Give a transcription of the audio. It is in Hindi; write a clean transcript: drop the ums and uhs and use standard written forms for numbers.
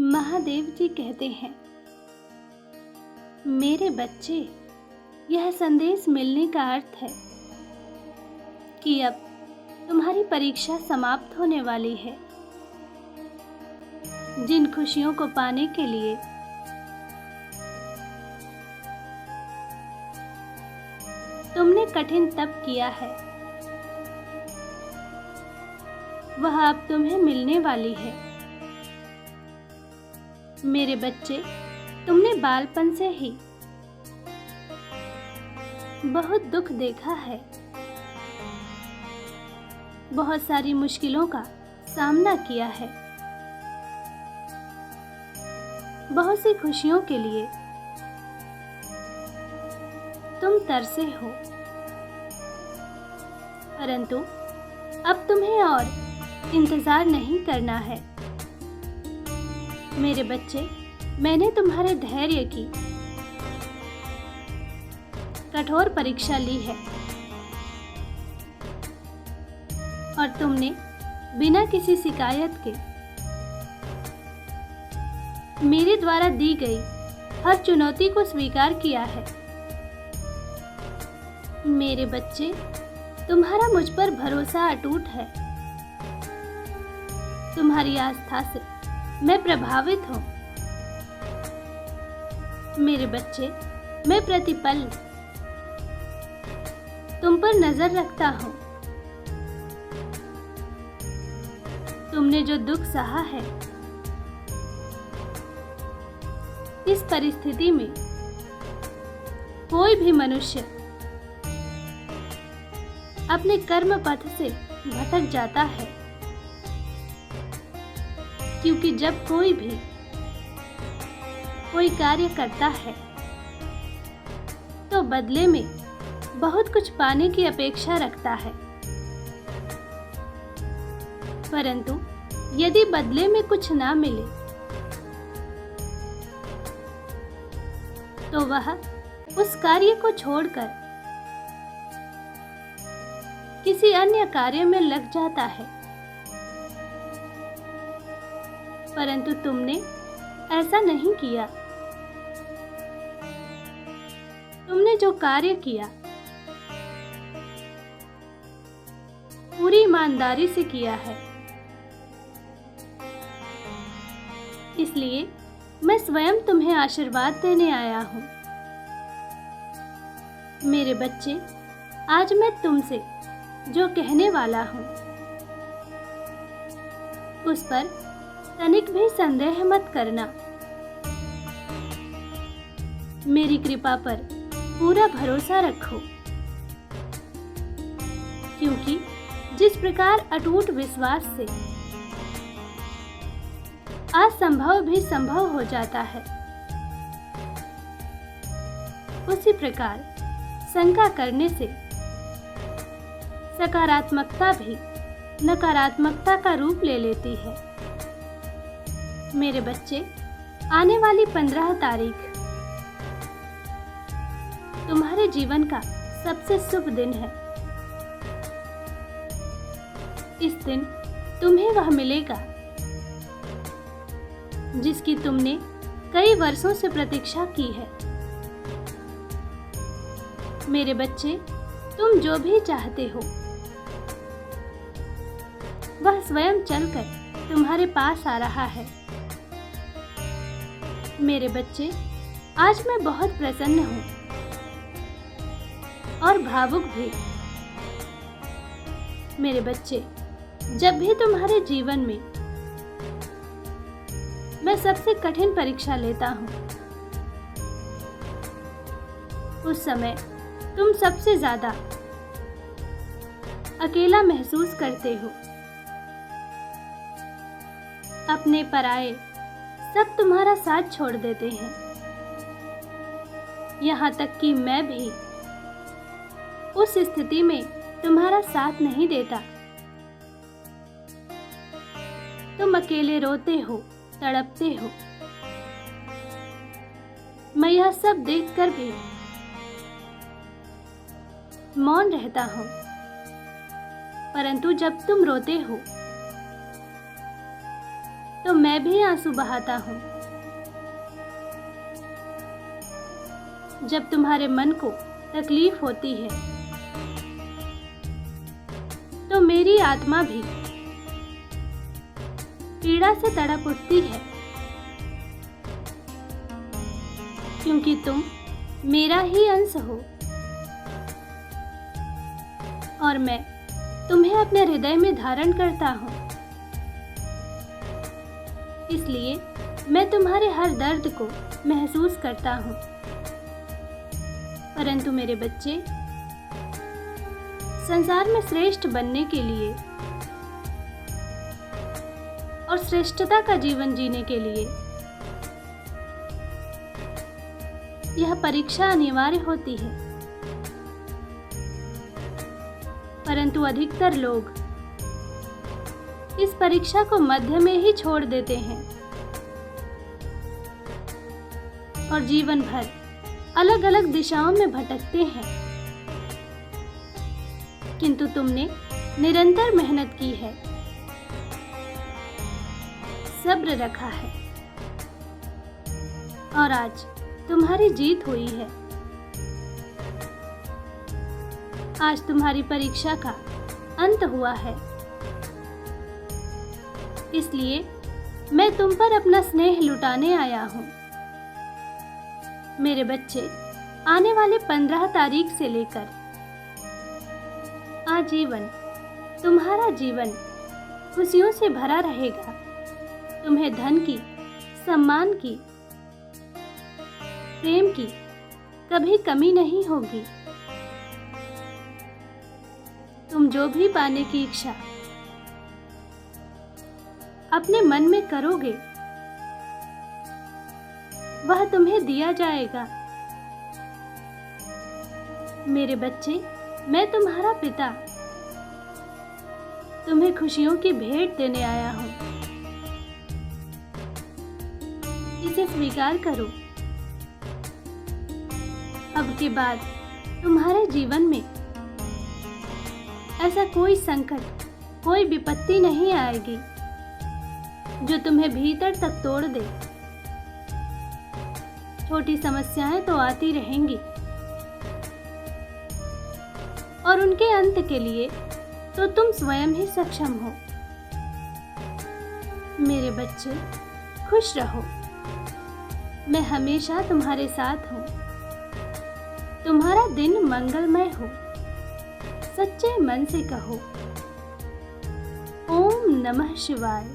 महादेव जी कहते हैं, मेरे बच्चे, यह संदेश मिलने का अर्थ है कि अब तुम्हारी परीक्षा समाप्त होने वाली है। जिन खुशियों को पाने के लिए तुमने कठिन तप किया है, वह अब तुम्हें मिलने वाली है। मेरे बच्चे, तुमने बालपन से ही बहुत दुख देखा है, बहुत सारी मुश्किलों का सामना किया है, बहुत सी खुशियों के लिए तुम तरसे हो, परंतु अब तुम्हें और इंतजार नहीं करना है। मेरे बच्चे, मैंने तुम्हारे धैर्य की कठोर परीक्षा ली है और तुमने बिना किसी शिकायत के मेरे द्वारा दी गई हर चुनौती को स्वीकार किया है। मेरे बच्चे, तुम्हारा मुझ पर भरोसा अटूट है। तुम्हारी आस्था से मैं प्रभावित हूँ। मेरे बच्चे, मैं प्रतिपल तुम पर नजर रखता हूँ। तुमने जो दुख सहा है, इस परिस्थिति में कोई भी मनुष्य अपने कर्म पथ से भटक जाता है, क्योंकि जब कोई भी कोई कार्य करता है तो बदले में बहुत कुछ पाने की अपेक्षा रखता है, परंतु यदि बदले में कुछ ना मिले तो वह उस कार्य को छोड़कर किसी अन्य कार्य में लग जाता है। परंतु तुमने ऐसा नहीं किया। तुमने जो कार्य किया पूरी ईमानदारी से किया है, इसलिए मैं स्वयं तुम्हें आशीर्वाद देने आया हूँ। मेरे बच्चे, आज मैं तुमसे जो कहने वाला हूँ उस पर तनिक भी संदेह मत करना। मेरी कृपा पर पूरा भरोसा रखो, क्योंकि जिस प्रकार अटूट विश्वास से असंभव भी संभव हो जाता है, उसी प्रकार शंका करने से सकारात्मकता भी नकारात्मकता का रूप ले लेती है। मेरे बच्चे, आने वाली 15 तारीख तुम्हारे जीवन का सबसे शुभ दिन है। इस दिन तुम्हें वह मिलेगा जिसकी तुमने कई वर्षों से प्रतीक्षा की है। मेरे बच्चे, तुम जो भी चाहते हो वह स्वयं चलकर तुम्हारे पास आ रहा है। मेरे बच्चे, आज मैं बहुत प्रसन्न हूँ और भावुक भी। मेरे बच्चे, जब भी तुम्हारे जीवन में मैं सबसे कठिन परीक्षा लेता हूँ, उस समय तुम सबसे ज्यादा अकेला महसूस करते हो। अपने पराये सब तुम्हारा साथ छोड़ देते हैं, यहाँ तक कि मैं भी उस स्थिति में तुम्हारा साथ नहीं देता। तुम अकेले रोते हो, तड़पते हो। मैं यह सब देखकर भी मौन रहता हूँ, परंतु जब तुम रोते हो तो मैं भी आंसू बहाता हूँ। जब तुम्हारे मन को तकलीफ होती है तो मेरी आत्मा भी पीड़ा से तड़प उठती है, क्योंकि तुम मेरा ही अंश हो और मैं तुम्हें अपने हृदय में धारण करता हूँ। इसलिए मैं तुम्हारे हर दर्द को महसूस करता हूँ। परंतु मेरे बच्चे, संसार में श्रेष्ठ बनने के लिए और श्रेष्ठता का जीवन जीने के लिए यह परीक्षा अनिवार्य होती है। परंतु अधिकतर लोग इस परीक्षा को मध्य में ही छोड़ देते हैं और जीवन भर अलग अलग दिशाओं में भटकते हैं। किंतु तुमने निरंतर मेहनत की है, सब्र रखा है और आज तुम्हारी जीत हुई है। आज तुम्हारी परीक्षा का अंत हुआ है। इसलिए मैं तुम पर अपना स्नेह लुटाने आया हूँ। मेरे बच्चे, आने वाले 15 तारीख से लेकर आजीवन तुम्हारा जीवन खुशियों से भरा रहेगा। तुम्हें धन की, सम्मान की, प्रेम की कभी कमी नहीं होगी। तुम जो भी पाने की इच्छा अपने मन में करोगे वह तुम्हें दिया जाएगा। मेरे बच्चे, मैं तुम्हारा पिता तुम्हें खुशियों की भेंट देने आया हूं। इसे स्वीकार करो। अब के बाद तुम्हारे जीवन में ऐसा कोई संकट, कोई विपत्ति नहीं आएगी जो तुम्हें भीतर तक तोड़ दे। छोटी समस्याएं तो आती रहेंगी और उनके अंत के लिए तो तुम स्वयं ही सक्षम हो। मेरे बच्चे, खुश रहो। मैं हमेशा तुम्हारे साथ हूँ। तुम्हारा दिन मंगलमय हो। सच्चे मन से कहो, ओम नमः शिवाय।